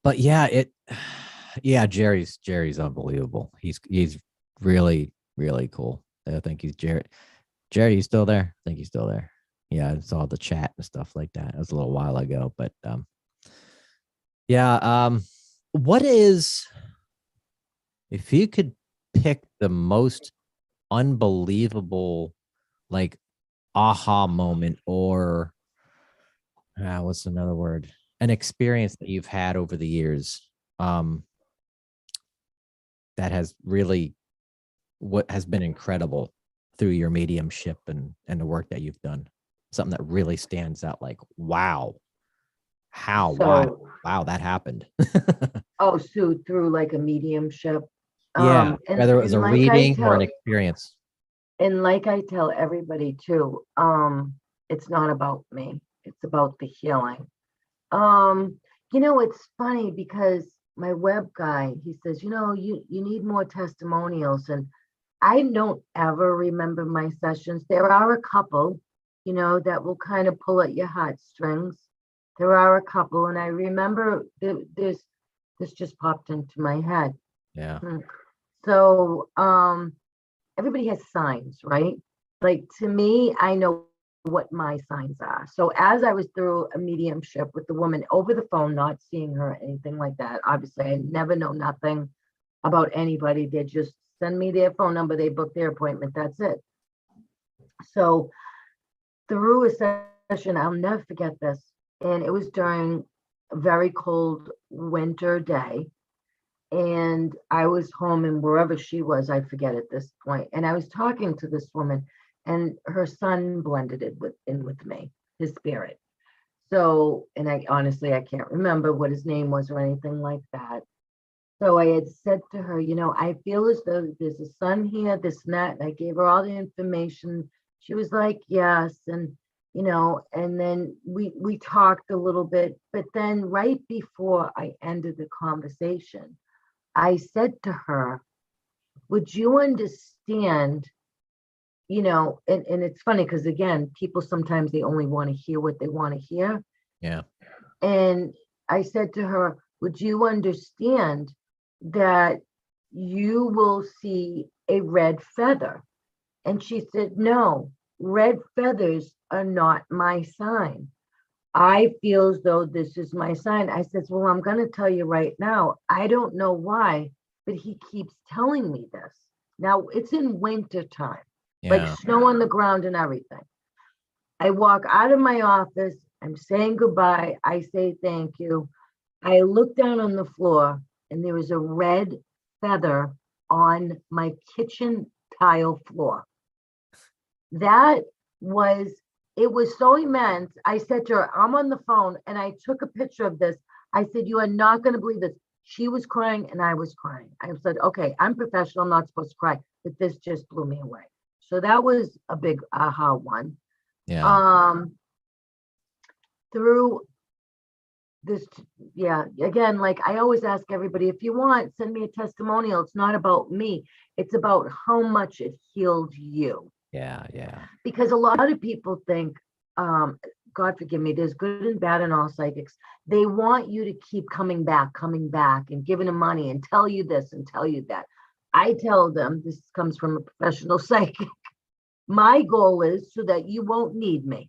But yeah, yeah, Jerry's unbelievable. He's really, really cool. I think he's Jerry. Jerry, you still there? I think he's still there. Yeah, I saw the chat and stuff like that. It was a little while ago, but yeah. What is, if you could pick the most unbelievable, like, aha moment, or what's another word? An experience that you've had over the years, that has really, what has been incredible through your mediumship and the work that you've done. Something that really stands out, like, wow, why, So, wow, that happened. oh, so through like a mediumship. Yeah, And whether it was a reading or an experience. like I tell everybody too, it's not about me. It's about the healing. Um, it's funny because my web guy, he says, you need more testimonials. And I don't ever remember my sessions. There are a couple, that will kind of pull at your heartstrings. There are a couple, and I remember this just popped into my head. Yeah. Hmm. So, everybody has signs, right? Like to me, I know what my signs are. So as I was through a mediumship with the woman over the phone, not seeing her, anything like that, obviously I never know nothing about anybody. They just send me their phone number, they book their appointment, that's it. So through a session, I'll never forget this. And it was during a very cold winter day. And I was home, and wherever she was, I forget at this point. And I was talking to this woman, and her son blended it in with me, his spirit. So, and I honestly, I can't remember what his name was or anything like that. So I had said to her, I feel as though there's a son here, this and that. And I gave her all the information. She was like, yes. And, and then we talked a little bit. But then right before I ended the conversation, I said to her, would you understand, and it's funny because, again, people sometimes they only want to hear what they want to hear. Yeah. And I said to her, would you understand that you will see a red feather? And she said, no, red feathers are not my sign. I feel as though this is my sign. I said, well, I'm going to tell you right now, I don't know why, but he keeps telling me this. Now it's in winter time, like snow on the ground and everything. I walk out of my office. I'm saying goodbye. I say thank you. I look down on the floor, and there was a red feather on my kitchen tile floor. It was so immense. I said to her, I'm on the phone, and I took a picture of this. I said, you are not going to believe this. She was crying and I was crying. I said, okay, I'm professional. I'm not supposed to cry, but this just blew me away. So that was a big aha one. Yeah. Through this, again, like I always ask everybody, if you want, send me a testimonial. It's not about me. It's about how much it healed you. Yeah. Yeah. Because a lot of people think, God forgive me, there's good and bad in all psychics. They want you to keep coming back and giving them money and tell you this and tell you that. I tell them, this comes from a professional psychic, my goal is so that you won't need me.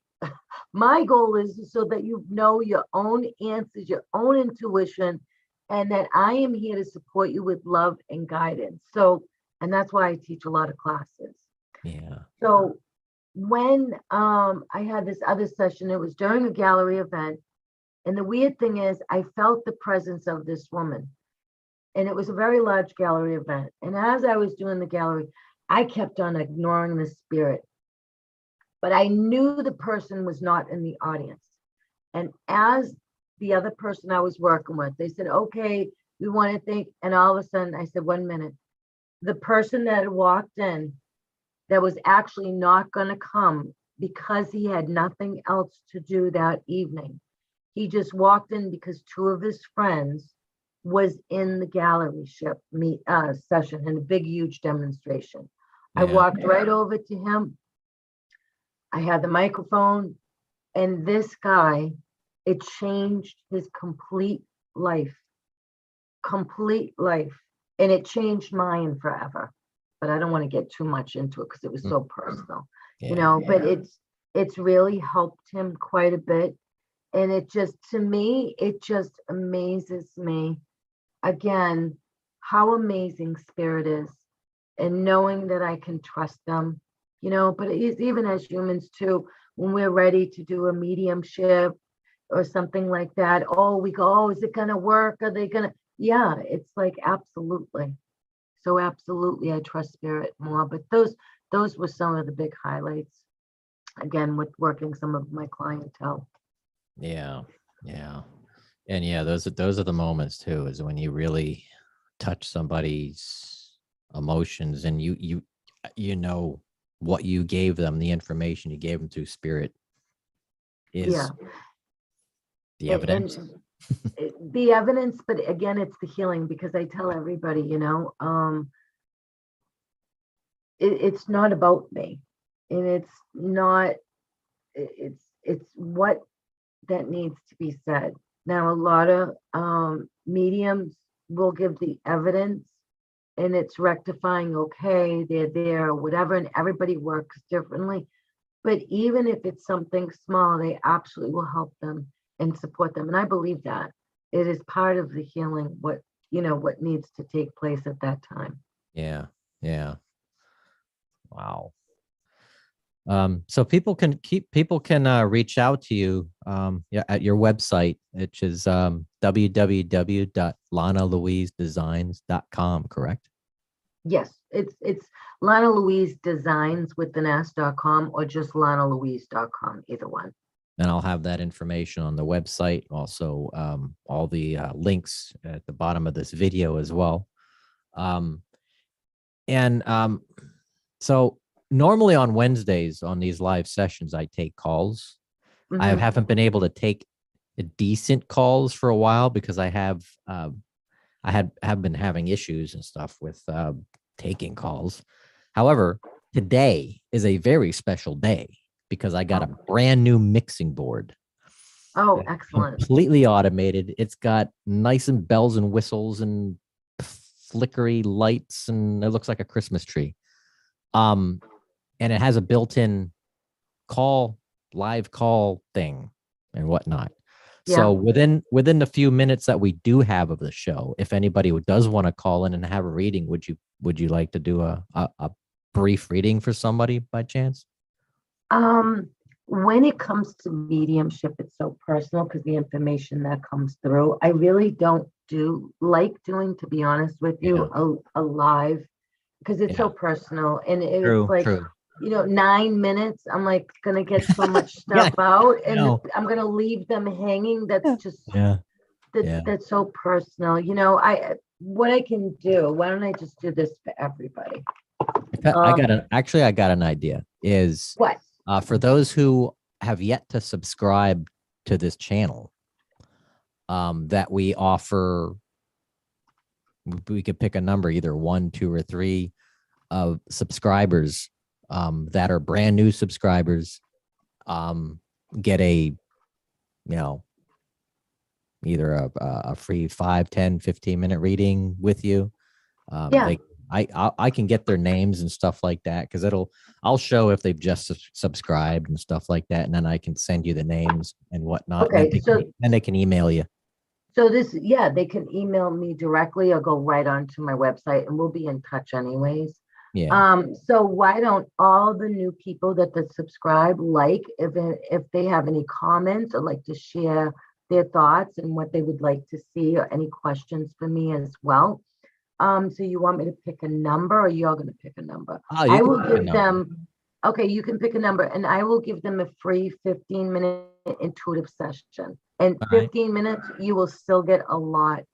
My goal is so that you know your own answers, your own intuition, and that I am here to support you with love and guidance. So, and that's why I teach a lot of classes. Yeah. So when I had this other session, it was during a gallery event. And the weird thing is, I felt the presence of this woman. And it was a very large gallery event. And as I was doing the gallery, I kept on ignoring the spirit. But I knew the person was not in the audience. And as the other person I was working with, they said, okay, we want to thank, and all of a sudden I said, 1 minute. The person that had walked in that was actually not going to come because he had nothing else to do that evening. He just walked in because two of his friends was in the gallery session in a big, huge demonstration. I walked right over to him. I had the microphone, and this guy, it changed his complete life, and it changed mine forever. But I don't want to get too much into it because it was so personal, but it's really helped him quite a bit. And it just, to me, it just amazes me again, how amazing spirit is, and knowing that I can trust them, but it's even as humans too, when we're ready to do a mediumship or something like that, we go, is it going to work? Are they going to? Yeah, it's like, absolutely. So absolutely, I trust spirit more. But those were some of the big highlights, again, with working some of my clientele. Yeah. Yeah. And those are the moments too, is when you really touch somebody's emotions, and you know what you gave them, the information you gave them through spirit is the evidence. The evidence, but again, it's the healing, because I tell everybody, it's not about me, and it's not, it's what that needs to be said. Now, a lot of mediums will give the evidence, and it's rectifying, okay, they're there, whatever, and everybody works differently. But even if it's something small, they absolutely will help them and support them. And I believe that it is part of the healing, what, what needs to take place at that time. Yeah. Yeah. Wow. So people can reach out to you at your website, which is www.lanalouisedesigns.com, correct? Yes, it's Lana Louise Designs with an S.com or just LanaLouise.com, either one. And I'll have that information on the website. Also, all the links at the bottom of this video as well. So normally on Wednesdays on these live sessions, I take calls. I Mhm. haven't been able to take decent calls for a while because I have been having issues and stuff with taking calls. However, today is a very special day because I got a brand new mixing board. Oh, excellent. Completely automated. It's got nice and bells and whistles and flickery lights, and it looks like a Christmas tree. And it has a built-in live call thing and whatnot. Yeah. So within the few minutes that we do have of the show, if anybody does want to call in and have a reading, would you like to do a brief reading for somebody by chance? When it comes to mediumship, it's so personal because the information that comes through, I really don't like doing, to be honest with you, a live, because it's so personal, and it's like, True. 9 minutes, I'm like gonna get so much stuff out, and I'm gonna leave them hanging. That's just that's so personal. What I can do, why don't I just do this for everybody? I got an idea. Is what? For those who have yet to subscribe to this channel, that we offer, we could pick a number, either 1, 2, or 3 of subscribers that are brand new subscribers, get either a free 5, 10, 15-minute reading with you. I can get their names and stuff like that, because I'll show if they've just subscribed and stuff like that, and then I can send you the names and whatnot. Okay, then they can email you. So they can email me directly or go right onto my website, and we'll be in touch anyways. Yeah. So why don't all the new people that subscribe, if they have any comments or like to share their thoughts and what they would like to see, or any questions for me as well. So you want me to pick a number, or you're going to pick a number? I will give them. Okay, you can pick a number, and I will give them a free 15-minute intuitive session. And 15 minutes, you will still get a lot.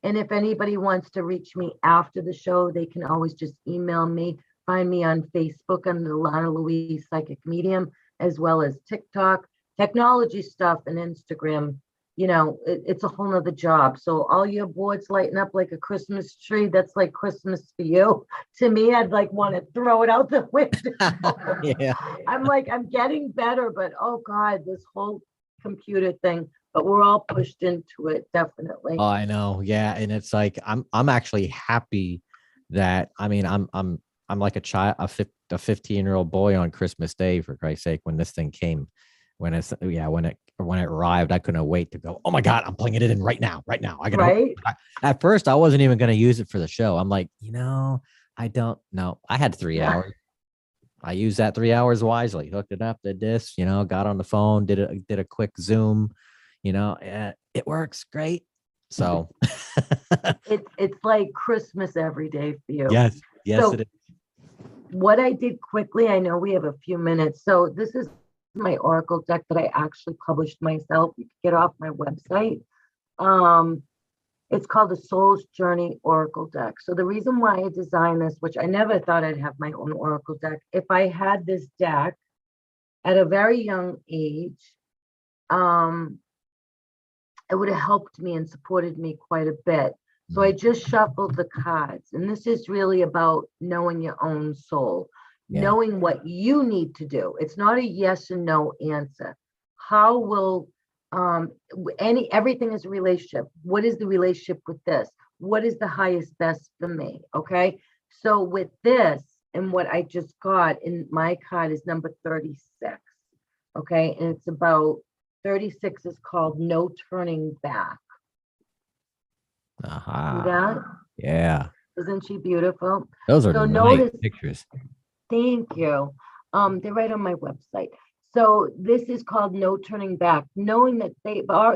And if anybody wants to reach me after the show, they can always just email me. Find me on Facebook under the Lana Louise Psychic Medium, as well as TikTok, technology stuff, and Instagram. It's a whole nother job. So all your boards lighting up like a Christmas tree, that's like Christmas for you. To me, I'd like want to throw it out the window. Yeah. I'm getting better, but oh God, this whole computer thing, but we're all pushed into it, definitely. Oh, I know. Yeah. And it's like, I'm actually happy that, I'm like a child, a 15-year-old boy on Christmas Day, for Christ's sake, when this thing came. When it arrived, I couldn't wait to go, oh my God, I'm plugging it in right now. At first, I wasn't even going to use it for the show. I'm like, I don't know. I had 3 hours. I used that 3 hours wisely, hooked it up, did this, got on the phone, did a quick Zoom, it works great. So it's like Christmas every day for you. Yes, so, it is. What I did quickly, I know we have a few minutes. So this is my oracle deck that I actually published myself. You can get off my website. It's called the Soul's Journey Oracle deck. So the reason why I designed this, which I never thought I'd have my own oracle deck, if I had this deck at a very young age, it would have helped me and supported me quite a bit. So I just shuffled the cards, and this is really about knowing your own soul. Knowing what you need to do. It's not a yes and no answer. How will everything is a relationship. What is the relationship with this? What is the highest best for me? Okay. So with this, And what I just got in my card is number 36. Okay. And it's about 36 is called No Turning Back. See that? Yeah. Isn't she beautiful? Those are So nice pictures. Thank you. They're right on my website. So this is called No Turning Back, knowing that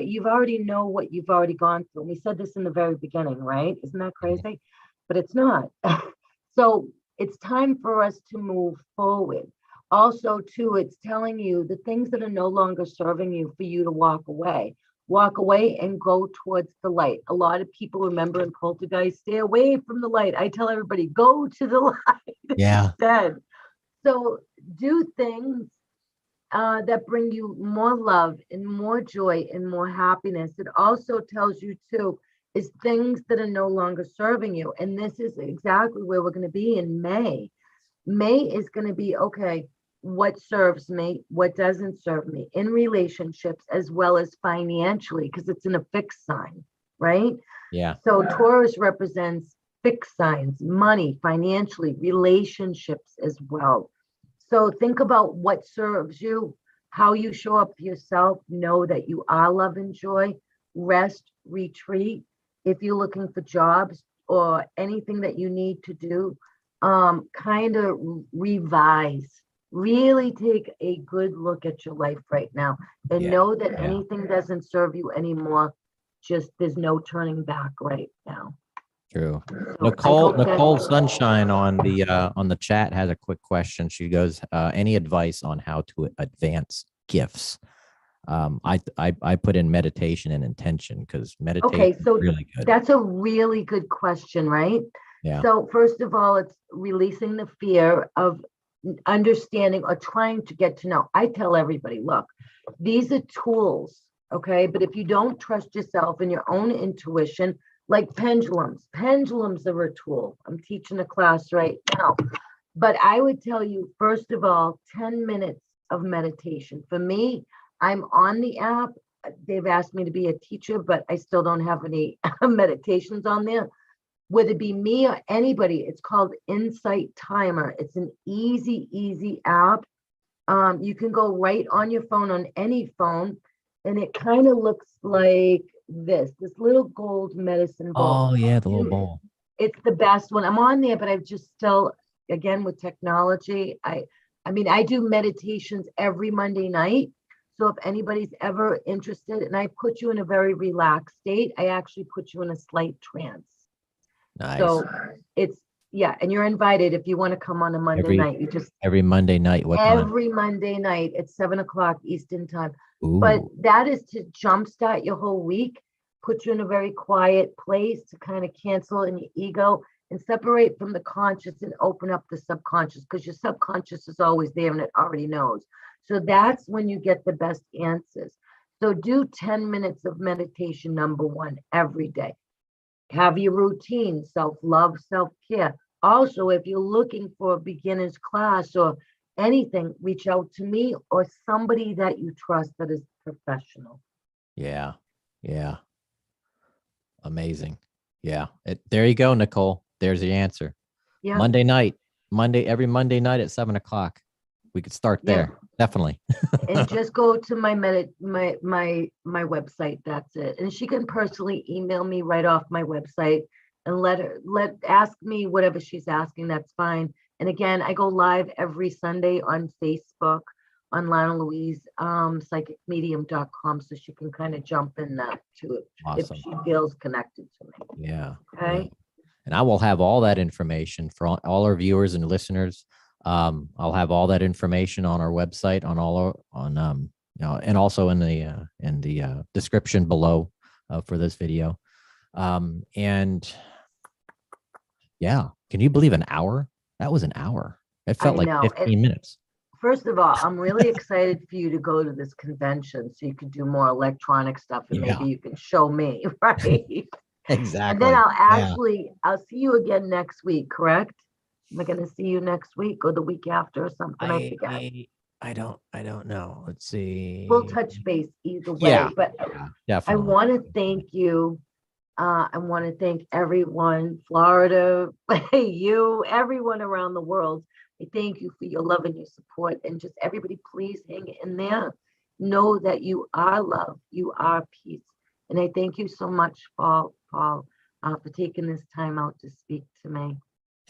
you've already know what you've already gone through. We said this in the very beginning, right? Isn't that crazy? But it's not. So it's time for us to move forward. Also, too, it's telling you the things that are no longer serving you for you to walk away. Walk away and go towards the light. A lot of people remember in poltergeist, stay away from the light. I tell everybody, go to the light instead. So do things that bring you more love and more joy and more happiness. It also tells you too, is things that are no longer serving you. And this is exactly where we're going to be in May. May is going to be, okay, what serves me, what doesn't serve me in relationships as well as financially, because it's in a fixed sign, right? Yeah. So Taurus represents fixed signs, money, financially, relationships as well. So think about what serves you, how you show up for yourself, know that you are love and joy, rest, retreat. If you're looking for jobs or anything that you need to do, kind of revise, really take a good look at your life right now and know that anything doesn't serve you anymore. Just there's no turning back right now. True. So Nicole Sunshine on the chat has a quick question. She goes, any advice on how to advance gifts? I put in meditation and intention because meditation is really good. That's a really good question, right? Yeah. So first of all, it's releasing the fear of understanding or trying to get to know. I tell everybody, look, these are tools, okay? But if you don't trust yourself and your own intuition, like pendulums are a tool. I'm teaching a class right now. But I would tell you, first of all, 10 minutes of meditation. For me, I'm on the app. They've asked me to be a teacher, but I still don't have any meditations on there. Whether it be me or anybody, it's called Insight Timer. It's an easy app. You can go right on your phone, on any phone, and it kind of looks like this little gold medicine ball. Oh yeah, the little bowl. It's the best one. I'm on there, but I've just still, again, with technology, I mean, I do meditations every Monday night. So if anybody's ever interested, and I put you in a very relaxed state, I actually put you in a slight trance. Nice. So it's, and you're invited if you want to come on a Monday night. You just every Monday night. What time? Every Monday night at 7:00 Eastern time. Ooh. But that is to jumpstart your whole week, put you in a very quiet place to kind of cancel in your ego and separate from the conscious and open up the subconscious, because your subconscious is always there and it already knows. So that's when you get the best answers. So do 10 minutes of meditation, number one, every day. Have your routine, self-love, self-care. Also, if you're looking for a beginner's class or anything, reach out to me or somebody that you trust that is professional. Yeah. Amazing. Yeah. There you go, Nicole. There's the answer. Yeah. Every Monday night at 7:00. We could start there. Definitely. And just go to my website. That's it. And she can personally email me right off my website and ask me whatever she's asking. That's fine. And again, I go live every Sunday on Facebook on Lana Louise, psychicmedium.com, so she can kind of jump in that too if she feels connected to me. Yeah. Okay. Yeah. And I will have all that information for all our viewers and listeners. I'll have all that information on our website, and also in the description below for this video. And yeah, can you believe an hour? That was an hour. It felt like 15 minutes. First of all, I'm really excited for you to go to this convention so you can do more electronic stuff and maybe you can show me, right? Exactly. And then I'll see you again next week, correct? Am I going to see you next week or the week after or something? I forget. I don't know. Let's see. We'll touch base either way, but definitely. I want to thank you I want to thank everyone, Florida, you, everyone around the world. I thank you for your love and your support. And just everybody, please hang in there. Know that you are love, you are peace. And I thank you so much, Paul, for taking this time out to speak to me.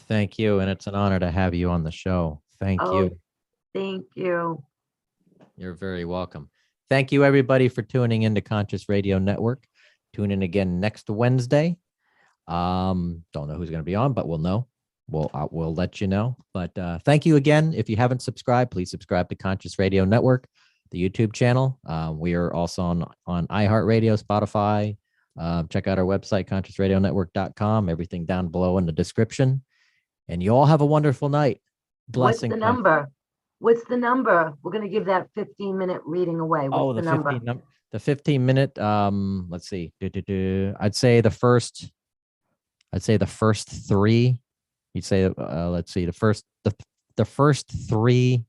Thank you. And it's an honor to have you on the show. Thank Oh, you. thank you. You're very welcome. Thank you, everybody, for tuning into Conscious Radio Network. Tune in again next Wednesday. Don't know who's going to be on, but we'll know. We'll let you know. But thank you again. If you haven't subscribed, please subscribe to Conscious Radio Network, the YouTube channel. We are also on iHeartRadio, Spotify. Check out our website, consciousradionetwork.com. Everything down below in the description. And you all have a wonderful night. Blessing. What's the number? What's the number? We're going to give that 15-minute reading away. What's the number? The 15-minute. Let's see. I'd say the first three. You'd say, let's see, the first three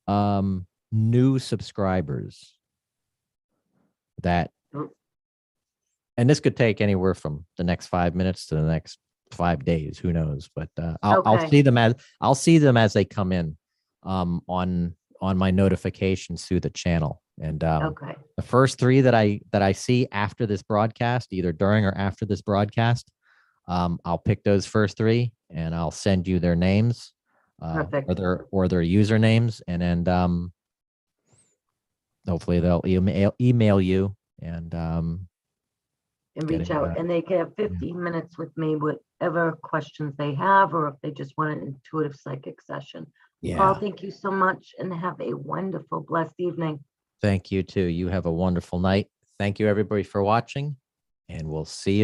new subscribers that, and this could take anywhere from the next 5 minutes to the next 5 days, who knows, but I'll see them as they come in on my notifications through the channel. And the first three that I see after this broadcast, either during or after this broadcast, I'll pick those first three and I'll send you their names or their usernames, and then hopefully they'll email you and reach out, and they can have 15 minutes with me, whatever questions they have, or if they just want an intuitive psychic session. Yeah. Paul, thank you so much, and have a wonderful, blessed evening. Thank you too. You have a wonderful night. Thank you, everybody, for watching, and we'll see you